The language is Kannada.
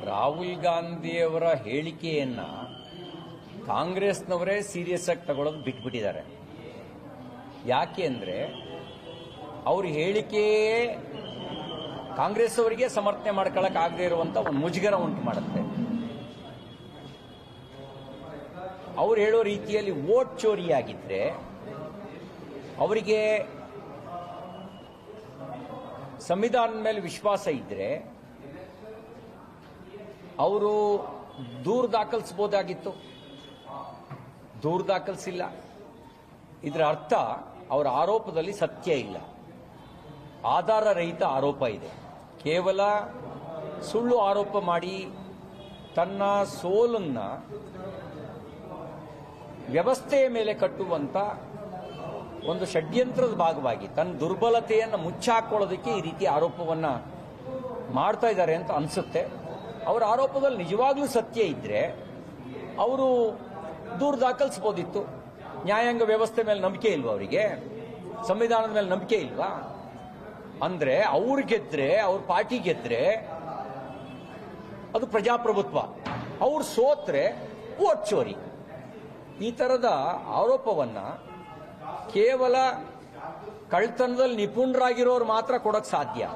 ರಾಹುಲ್ ಗಾಂಧಿಯವರ ಹೇಳಿಕೆಯನ್ನ ಕಾಂಗ್ರೆಸ್ನವರೇ ಸೀರಿಯಸ್ ಆಗಿ ತಗೊಳ್ಳೋದು ಬಿಟ್ಬಿಟ್ಟಿದ್ದಾರೆ. ಯಾಕೆ ಅಂದ್ರೆ ಅವ್ರ ಹೇಳಿಕೆಯೇ ಕಾಂಗ್ರೆಸ್ ಅವರಿಗೆ ಸಮರ್ಥನೆ ಮಾಡ್ಕೊಳ್ಳಕ್ ಆಗದೆ ಇರುವಂತ ಒಂದು ಮುಜುಗರ ಉಂಟು ಮಾಡುತ್ತೆ. ಅವ್ರು ಹೇಳೋ ರೀತಿಯಲ್ಲಿ ವೋಟ್ ಚೋರಿಯಾಗಿದ್ರೆ ಅವರಿಗೆ ಸಂವಿಧಾನದ ಮೇಲೆ ವಿಶ್ವಾಸ ಇದ್ರೆ ಅವರು ದೂರು ದಾಖಲಿಸಬಹುದಾಗಿತ್ತು. ದೂರು ದಾಖಲಿಸಿಲ್ಲ. ಇದರ ಅರ್ಥ ಅವರ ಆರೋಪದಲ್ಲಿ ಸತ್ಯ ಇಲ್ಲ, ಆಧಾರ ರಹಿತ ಆರೋಪ ಇದೆ. ಕೇವಲ ಸುಳ್ಳು ಆರೋಪ ಮಾಡಿ ತನ್ನ ಸೋಲನ್ನ ವ್ಯವಸ್ಥೆಯ ಮೇಲೆ ಕಟ್ಟುವಂತ ಒಂದು ಷಡ್ಯಂತ್ರದ ಭಾಗವಾಗಿ ತನ್ನ ದುರ್ಬಲತೆಯನ್ನು ಮುಚ್ಚಾಕೊಳ್ಳೋದಕ್ಕೆ ಈ ರೀತಿ ಆರೋಪವನ್ನ ಮಾಡ್ತಾ ಇದ್ದಾರೆ ಅಂತ ಅನ್ಸುತ್ತೆ. ಅವರ ಆರೋಪದಲ್ಲಿ ನಿಜವಾಗ್ಲೂ ಸತ್ಯ ಇದ್ರೆ ಅವರು ದೂರು ದಾಖಲಿಸಬಹುದಿತ್ತು. ನ್ಯಾಯಾಂಗ ವ್ಯವಸ್ಥೆ ಮೇಲೆ ನಂಬಿಕೆ ಇಲ್ವಾ ಅವರಿಗೆ? ಸಂವಿಧಾನದ ಮೇಲೆ ನಂಬಿಕೆ ಇಲ್ವಾ? ಅಂದ್ರೆ ಅವ್ರು ಗೆದ್ರೆ, ಅವ್ರ ಪಾರ್ಟಿ ಗೆದ್ರೆ ಅದು ಪ್ರಜಾಪ್ರಭುತ್ವ, ಅವ್ರು ಸೋತ್ರೆ ವೋಟ್ ಚೋರಿ. ಈ ತರದ ಆರೋಪವನ್ನ ಕೇವಲ ಕಳ್ತನದಲ್ಲಿ ನಿಪುಣರಾಗಿರೋರು ಮಾತ್ರ ಕೊಡಕ್ ಸಾಧ್ಯ.